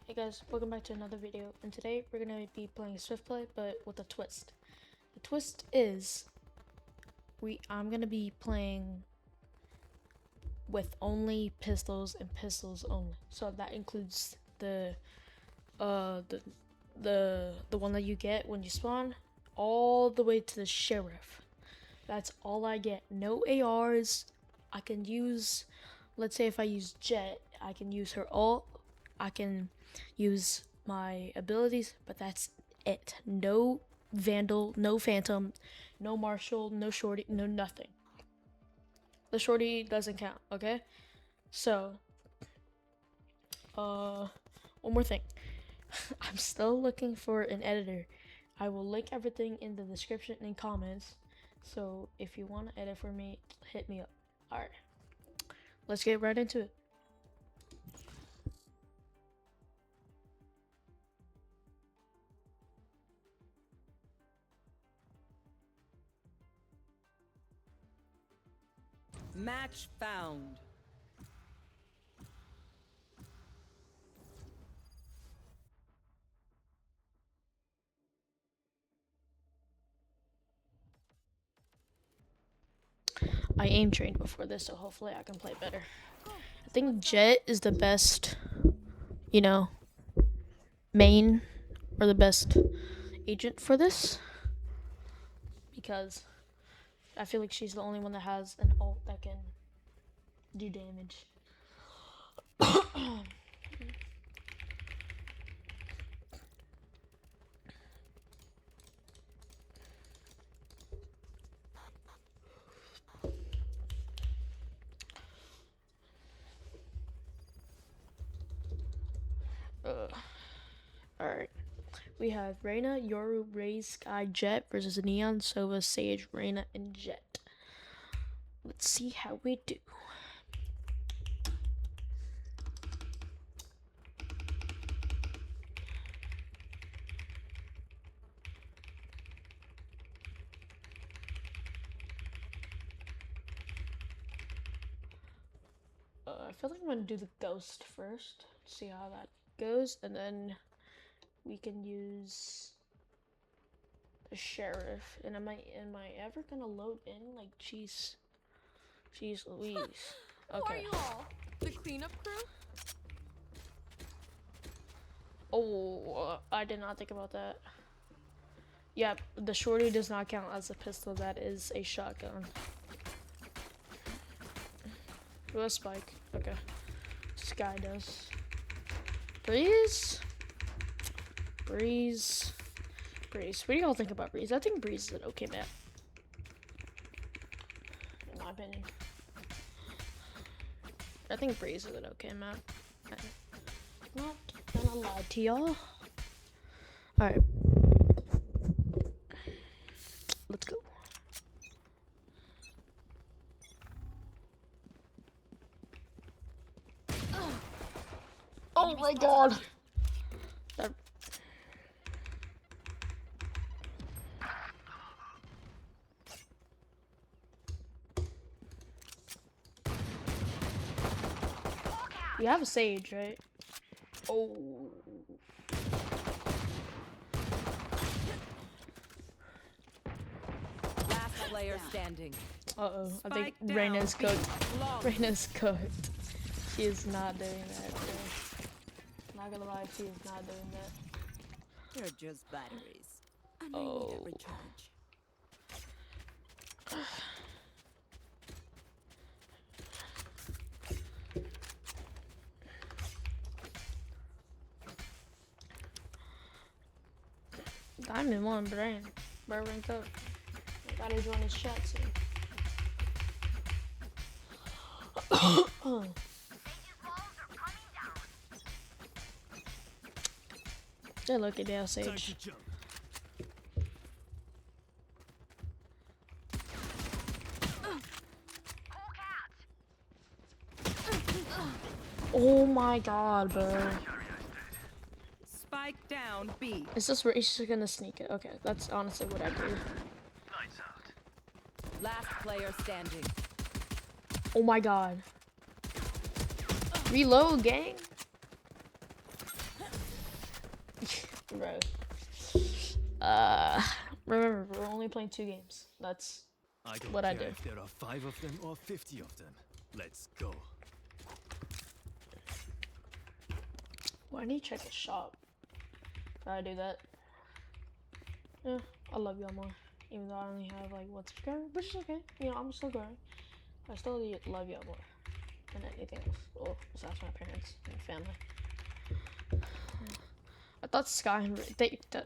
Hey guys, welcome back to another video, and today we're gonna be playing Swiftplay, but with a twist. The twist is I'm gonna be playing with only pistols and pistols only. So that includes the one that you get when you spawn, all the way to the sheriff. That's all I get. No ARs. I can use, let's say if I use Jet, I can use her ult. I can use my abilities, but that's it. No Vandal, no Phantom, no Marshall, no Shorty, no nothing. The Shorty doesn't count, okay? So, one more thing. I'm still looking for an editor. I will link everything in the description and comments. So if you want to edit for me, hit me up. Alright, let's get right into it. Match found. I aim trained before this, so hopefully I can play better. I think Jet is the best, main or the best agent for this, because I feel like she's the only one that has an ult that can do damage. Alright. We have Reyna, Yoru, Raze, Sky, Jet versus Neon, Sova, Sage, Reyna, and Jet. Let's see how we do. I feel like I'm gonna do the ghost first, see how that goes, and then we can use the sheriff. And am I ever gonna load in? Like, jeez Louise. Who are you all? The cleanup crew? Oh, I did not think about that. Yep, the shorty does not count as a pistol. That is a shotgun. Who has Spike? Okay. Sky does. Breeze. What do y'all think about Breeze? I think Breeze is an okay map, in my opinion. I think Breeze is an okay map. I'm not gonna lie to y'all. Alright. Let's go. Oh my god! That... We have a Sage, right? Oh. Last player standing. Uh-oh. I think Spike Reyna's down, cooked. long. Reyna's cooked. She is not doing that, bro. Not gonna lie, she is not doing that. They're just batteries. And Oh. I need a recharge. Diamond 1, brain. Bro, rank up. I gotta join his chat soon. They're looking down, Sage. Oh my god, bro. Spike down, B. Is this where he's just gonna sneak it? Okay, that's honestly what I do. Last player standing. Oh my god. Reload, gang. Bro. Remember, we're only playing 2 games. That's I don't what care I do. if there are 5 of them or 50 of them. Let's go. Well, I need to check the shop. I do that. Yeah, I love y'all more. Even though I only have like 1 subscriber, which is okay. You know, I'm still growing. I still love y'all more than anything else. Well, besides my parents and family. I thought Sky and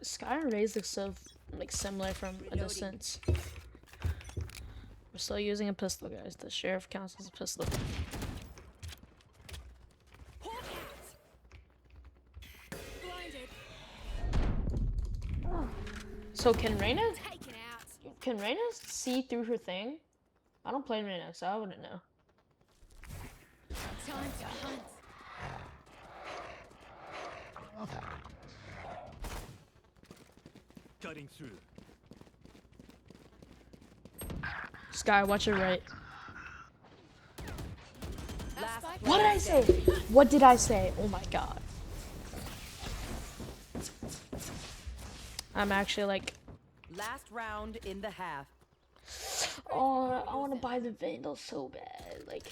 Sky and Raze look so like similar from a distance. We're still using a pistol, guys. The sheriff counts as a pistol. Blinded. So can Reyna Taken see through her thing? I don't play Reyna, so I wouldn't know. Time to hunt. Cutting through. Sky, watch your right. Last What did I say? What did I say? Oh my god. I'm actually like, Last round in the half. oh, I want to buy the Vandal so bad. Like,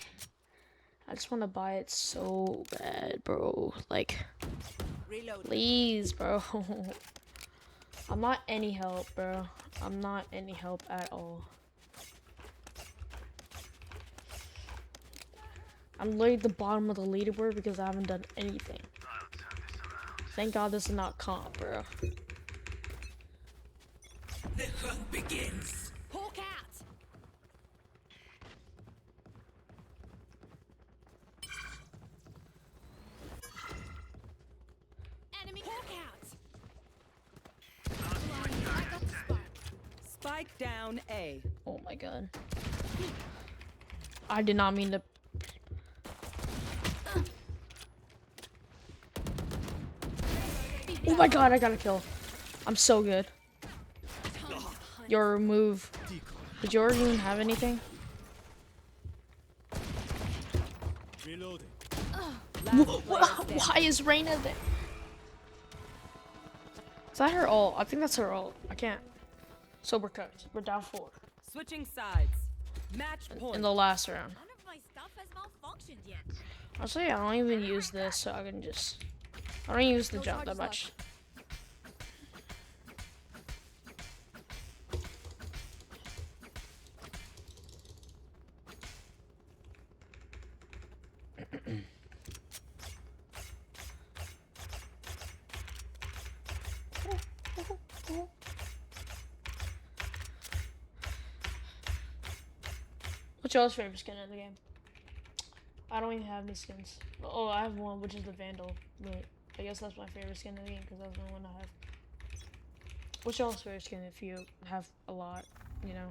I just want to buy it so bad, bro. Like, Reload. please, bro. I'm not any help, bro. I'm not any help at all. I'm literally at the bottom of the leaderboard because I haven't done anything. Thank God this is not comp, bro. The hunt begins. Hawk out. Enemy hawk out. Blinded. I got the spike. Spike down A. Oh my god. I did not mean to. Oh my god, I got a kill. I'm so good. Time to hunt. Your move. Decoy. Did yours even have anything? Reloading. Last player standing. Why is Reyna there? Is that her ult? I think that's her ult. I can't. So we're cooked. We're down 4 Switching sides. Match point. in the last round. None of my stuff has malfunctioned yet. Honestly, I don't even use this, so I can just. I don't use the No jump that charges much. What's y'all's favorite skin in the game? I don't even have any skins. Oh, I have one, which is the Vandal. But I guess that's my favorite skin in the game because that's the only one I have. What's y'all's favorite skin if you have a lot, you know?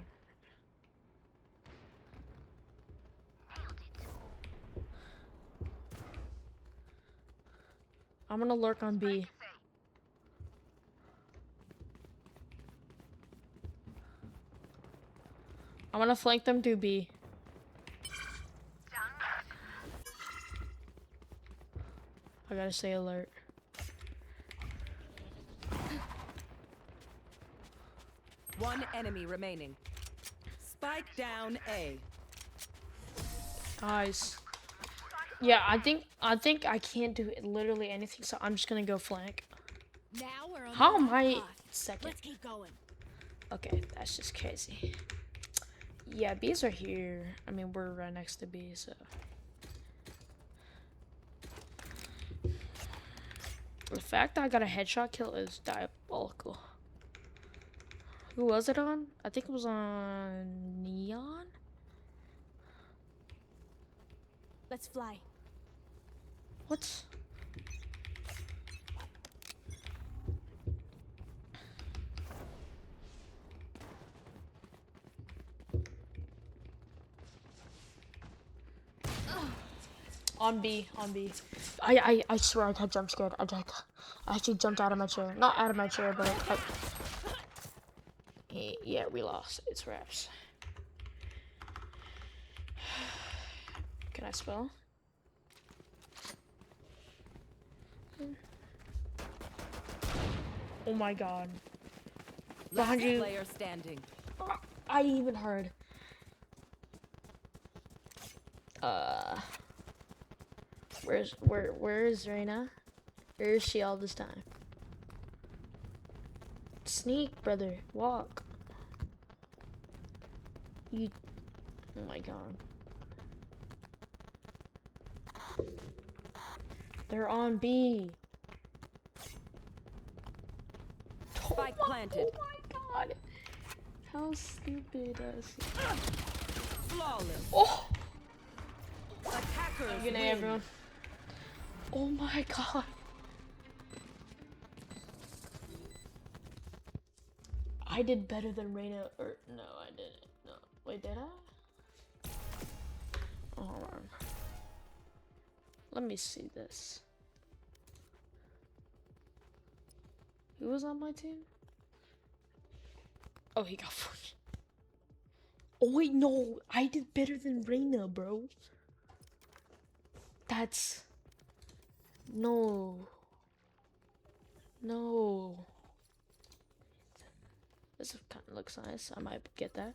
I'm gonna lurk on B. I'm gonna flank them to B. I gotta stay alert. One enemy remaining. Spike down A. Guys. Yeah, I think I can't do literally anything, so I'm just gonna go flank. Now we're on How the am I right path. second? Let's keep going. Okay, that's just crazy. Yeah, B's are here. I mean, we're right next to B, so. The fact that I got a headshot kill is diabolical. Who was it on? I think it was on Neon? Let's fly. What? On B, on B. I swear I got jump scared. I actually jumped out of my chair. Not out of my chair, but yeah, we lost. It's wraps. Can I spell? Oh my god. Last Behind you. player standing. I even heard. Where is Reina? Where is she all this time? Sneak, brother. Walk. You. Oh my god. They're on B. Spike planted. Oh my god. How stupid is he? Flawless. Oh! Attackers Good night, win. everyone. Oh my god. I did better than Reina, or no, I didn't. No, wait, did I? Oh, hold on. Let me see this. Who was on my team? Oh, he got 40. Oh wait, no, I did better than Reina, bro. That's no. This kind of looks nice. I might get that.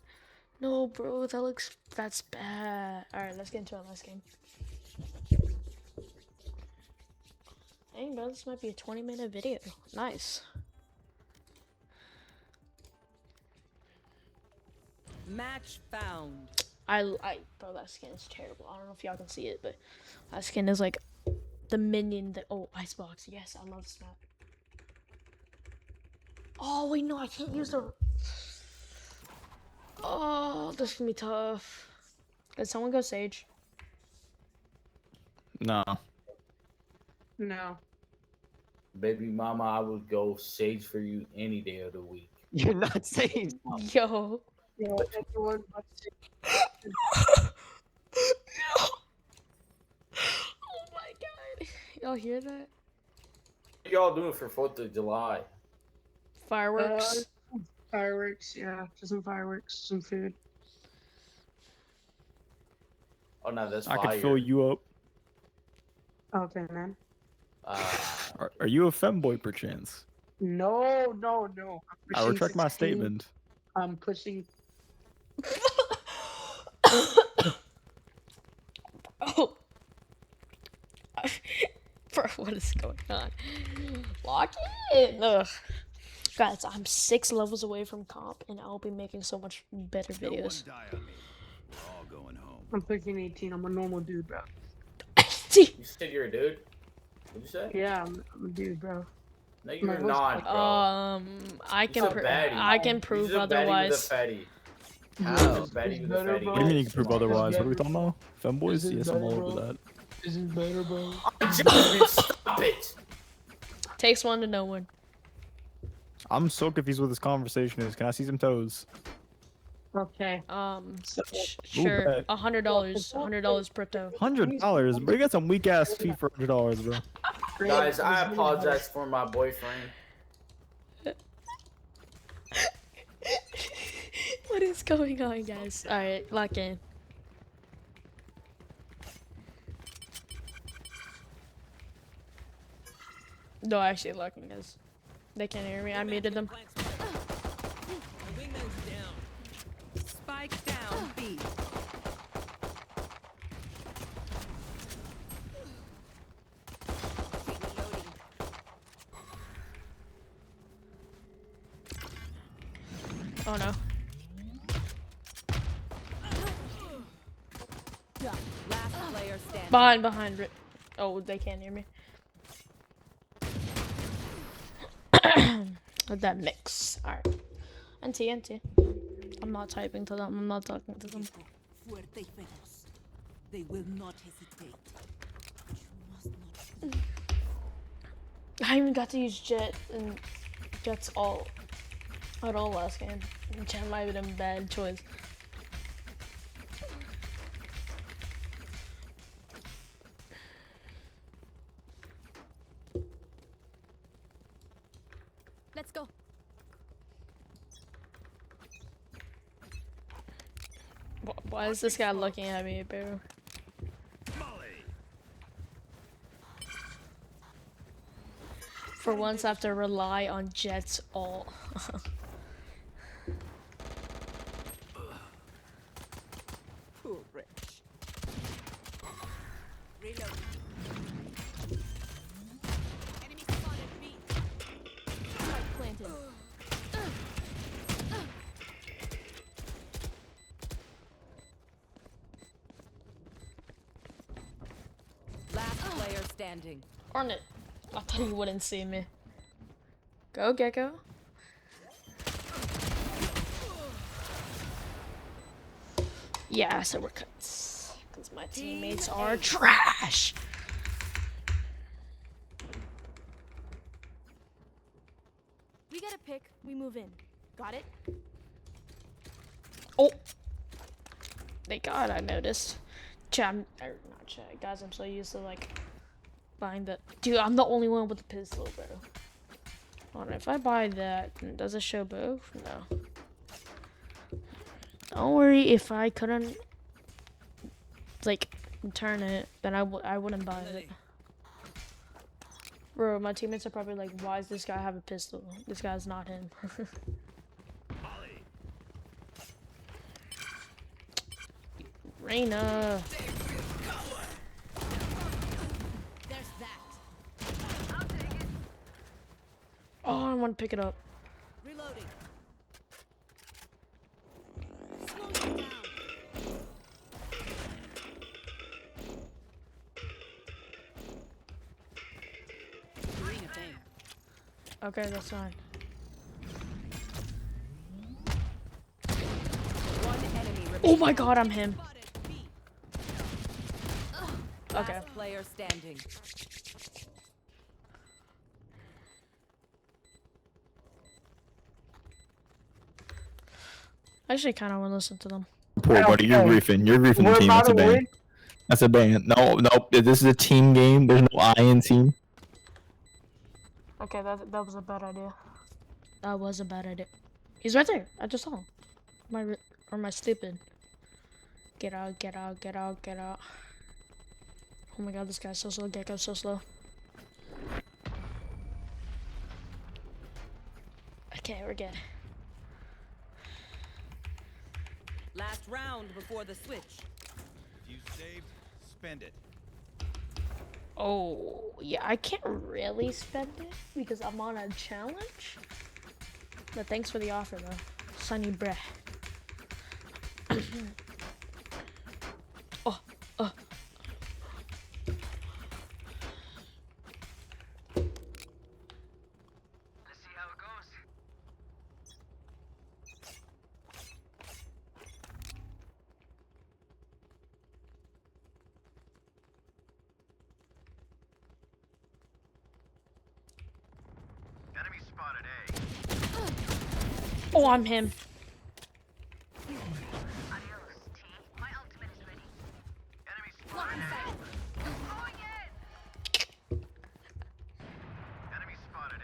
No, bro, that's bad. All right, let's get into our last game. Dang, bro, this might be a 20-minute video. Nice. Match found. Bro, that skin is terrible. I don't know if y'all can see it, but that skin is like the minion that. Oh, icebox. Yes, I love snap. Oh wait, no, I can't use the. Oh, this is gonna be tough. Did someone go Sage? No. No. Baby mama, I would go Sage for you any day of the week. You're not saying Yo. Yeah, everyone but Oh my god. Y'all hear that? What y'all doing for 4th of July? Fireworks. fireworks. Yeah, just some fireworks, some food. Oh no, that's I fire. could fill you up. Okay, man. Are you a femboy perchance? No, no, no. I'm I pushing retract my 16. statement. I'm pushing. Oh. Bro, what is going on? Lock in. Ugh. Guys, I'm 6 levels away from comp, and I'll be making so much better No one videos. die on me. We're all going home. I'm pushing 18. I'm a normal dude, bro. You said you're a dude? What'd you say? Yeah, I'm a dude, bro. No, you're My voice not, bro. I He's can a baddie. I can He's prove a baddie otherwise. with a fatty. How? He's a baddie with a better, fatty. bro. What do you mean you can prove otherwise? What are we better, talking about? Femboys? This is Yes, I'm better, all over bro. that. This is better, bro. Jasmine, stop it! Takes one to know one. I'm so confused what this conversation is. Can I see some toes? Okay. Sure, bet. $100, $100 per toe. $100, bro. You got some weak ass feet for $100, bro. Guys, I apologize for my boyfriend. What is going on, guys? All right, lock in. No, actually, locking guys. They can't hear me. I muted them. Spike down B. Oh no. Last player standing. Behind. Oh, they can't hear me. With that mix. Alright. NT. I'm not typing to them. I'm not talking to them. Fuerte y feroz. They will not hesitate. You must not. I even got to use Jet, and Jet's all at all last game. Jet might have been a bad choice. Let's go. Why is this guy looking at me, bro? Molly. For once, I have to rely on Jet's ult. Poor wretch. Reload. Enemy spotted B. Spike planted. Last player standing. Darn it. I thought he wouldn't see me. Go, Gecko. Yeah, so we're cuts. Because my teammates are trash. We get a pick, we move in. Got it? Oh. Thank God I noticed. Chat, or not chat. Guys, I'm so used to like buying the. Dude, I'm the only one with a pistol, bro. Hold on, if I buy that, does it show both? No. Don't worry, if I couldn't like turn it, then I wouldn't buy it. Bro, my teammates are probably like, why does this guy have a pistol? This guy's not him. Reina. There's that. Oh, I want to pick it up. Reloading. Slow you down. Doing a thing. Okay, that's fine. One enemy remaining. Oh my God, I'm him. Spotted B. Okay. Last player standing. I actually kind of want to listen to them. Poor buddy, you're reefing. You're reefing the team. That's a ban. That's a ban. No, no. This is a team game. There's no I in team. Okay, that was a bad idea. That was a bad idea. He's right there. I just saw him. Am I stupid? Get out, get out, get out, get out. Oh my God, this guy's so slow. Gecko's so slow. Okay, we're good. Last round before the switch. If you saved, spend it. Oh, yeah, I can't really spend it because I'm on a challenge. But thanks for the offer, though. Sunny breath. Oh. Let's see how it goes. Enemy spotted A. Oh, I'm him. Adios, T. My ultimate is ready. Enemy spotted A. Going in. Enemy spotted A.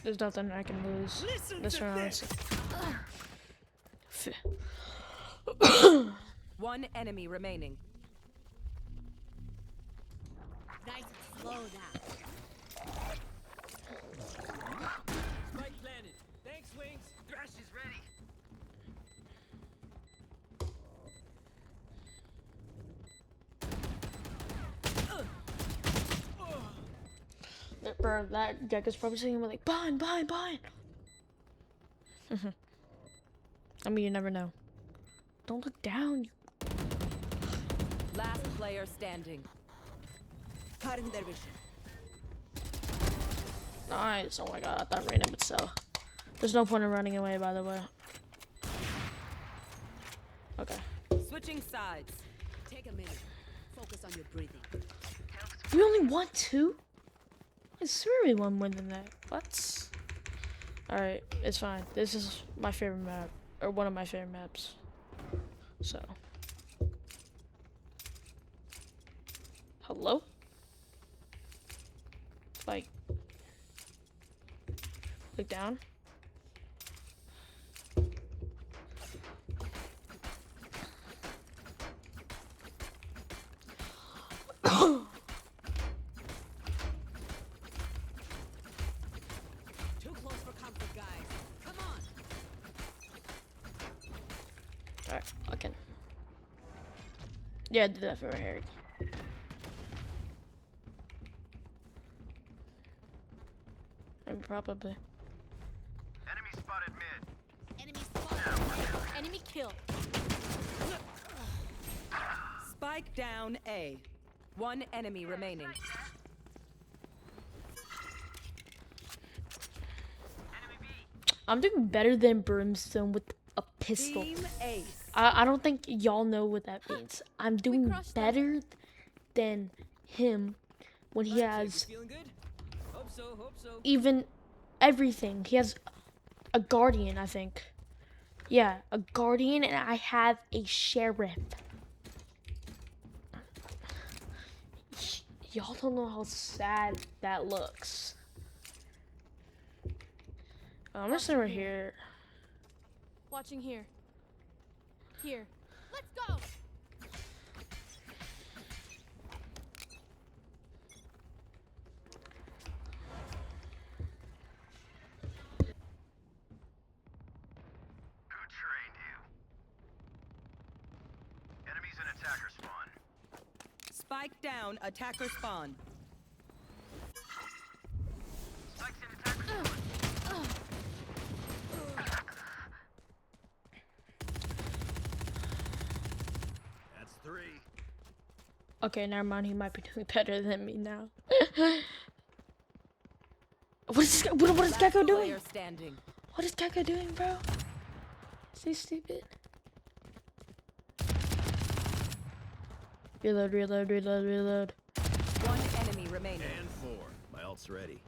There's nothing I can lose. This round. One enemy remaining. Nice and slow now. Spike planted. Thanks, Wings. Thrash is ready. Bro, that Gecko's probably saying like, bind. I mean, you never know. Don't look down. Last player standing. Cutting their vision. Nice. Oh my God, I thought Reina would sell. There's no point in running away, by the way. Okay. Switching sides. Take a minute. Focus on your breathing. We only won 2? I swear we won more than that. What? Alright, it's fine. This is my favorite map. Or one of my favorite maps. So. Hello? Like. Look down. Yeah, do that for Harry. Probably. Enemy spotted mid. Enemy spotted. Enemy kill. Spike down A. One enemy remaining. Enemy B. I'm doing better than Brimstone with a pistol. Team Ace. I don't think y'all know what that means. I'm doing crushed them. better than him when he has Feeling good? Hope so, hope so. even everything. He has a guardian, I think. Yeah, a guardian, and I have a sheriff. Y'all don't know how sad that looks. I'm just over here. Watching here. Here. Let's go. Who trained you? Enemies in attacker spawn. Spike down. Attacker spawn. Spikes in attacker spawn. That's 3. Okay, never mind. He might be doing better than me now. What is Gecko doing? Player standing. What is Gecko doing, bro? Is he stupid? Reload, reload, reload, reload. One enemy remaining. And 4. My ult's ready.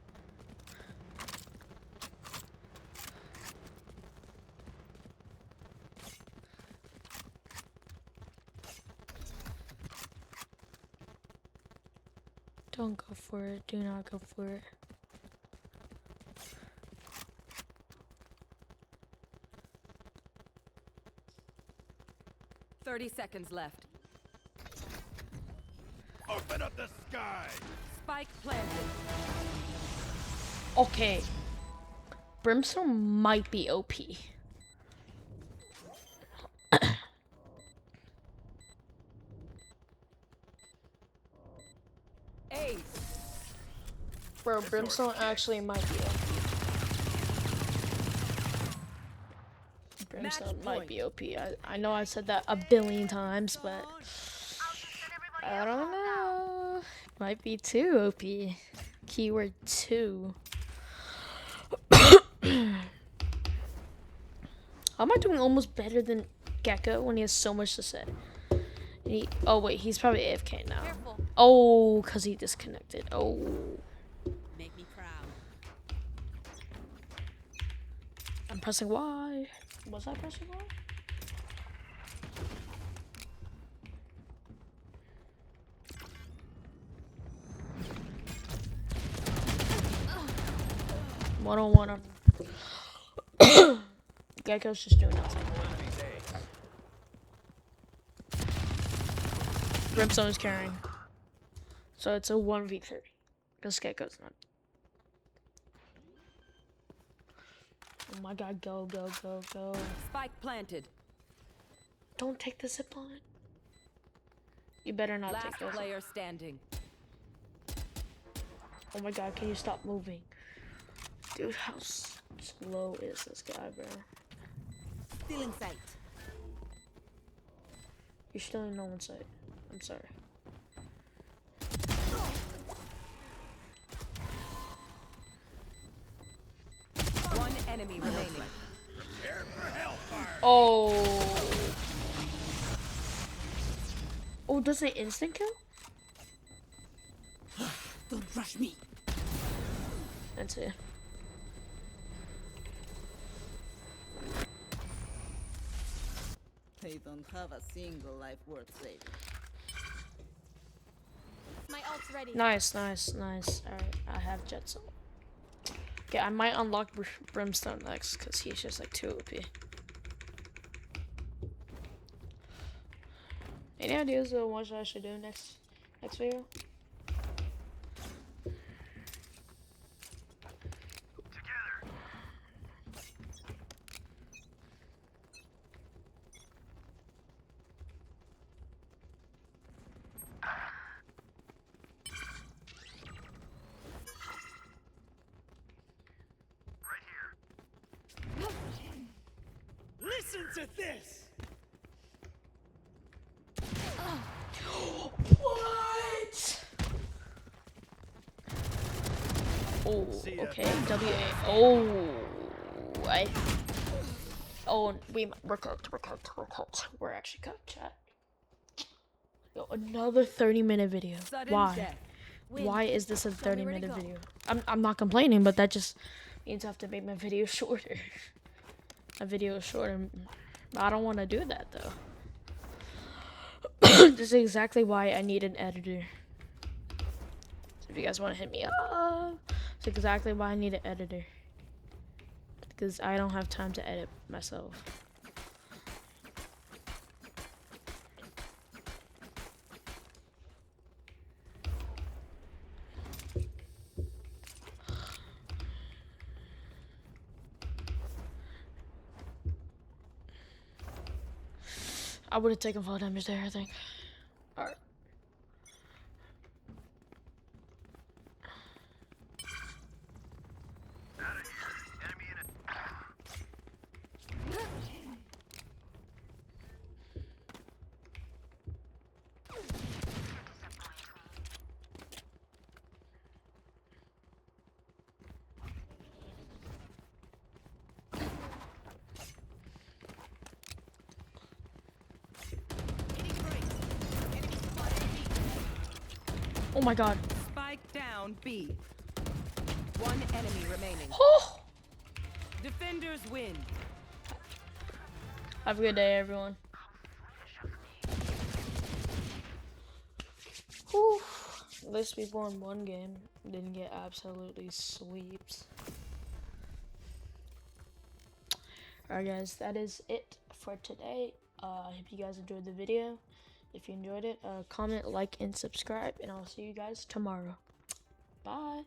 Don't go for it. Do not go for it. $30 seconds left. Open up the sky! Spike planted. Okay. Brimstone might be OP. Ace. Bro, Brimstone actually might be OP. Brimstone might be OP. I know I said that a billion times, but I don't know. Might be too OP. Keyword 2. How am I doing almost better than Gecko when he has so much to say? Oh wait, he's probably AFK now. Careful. Oh, cause he disconnected. Oh. Make me proud. I'm pressing Y. Was I pressing Y? One-on-one on. Gecko's just doing nothing. Brimstone is carrying. So it's a 1v3. Because Gecko's not. Oh my god, go, go, go, go. Spike planted. Don't take the zip line. You better not Last take those. player standing. Oh my god, can you stop moving? Dude, how slow is this guy, bro? Still in sight. You're still in no one's sight. I'm sorry. One enemy remaining. Oh. Oh, does it instant kill? Don't rush me. That's it. They don't have a single life worth saving. My ult's ready. Nice, nice, nice. Alright, I have Jet Soul. Okay, I might unlock Brimstone next because he's just like too OP. Any ideas of what I should do next video? Together. to this. What? Oh, See ya. okay. WA. Oh, I. Oh, we're cooked. We're cooked. We're cooked. We're actually cooked, chat. Yo, another 30-minute video. Sudden Why? death. Why is this a Show me where to 30-minute go. video? I'm not complaining, but that just means I have to make my video shorter. My video is shorter. I don't want to do that though. This is exactly why I need an editor. So if you guys want to hit me up, it's exactly why I need an editor. Because I don't have time to edit myself. I would have taken fall damage there, I think. Alright. Enemy in a Oh my god. Spike down B. One enemy remaining. Oh! Defenders win. Have a good day, everyone. Whew. At least we won one game. Didn't get absolutely sweeps. Alright guys, that is it for today. I hope you guys enjoyed the video. If you enjoyed it, comment, like, and subscribe. And I'll see you guys tomorrow. Bye.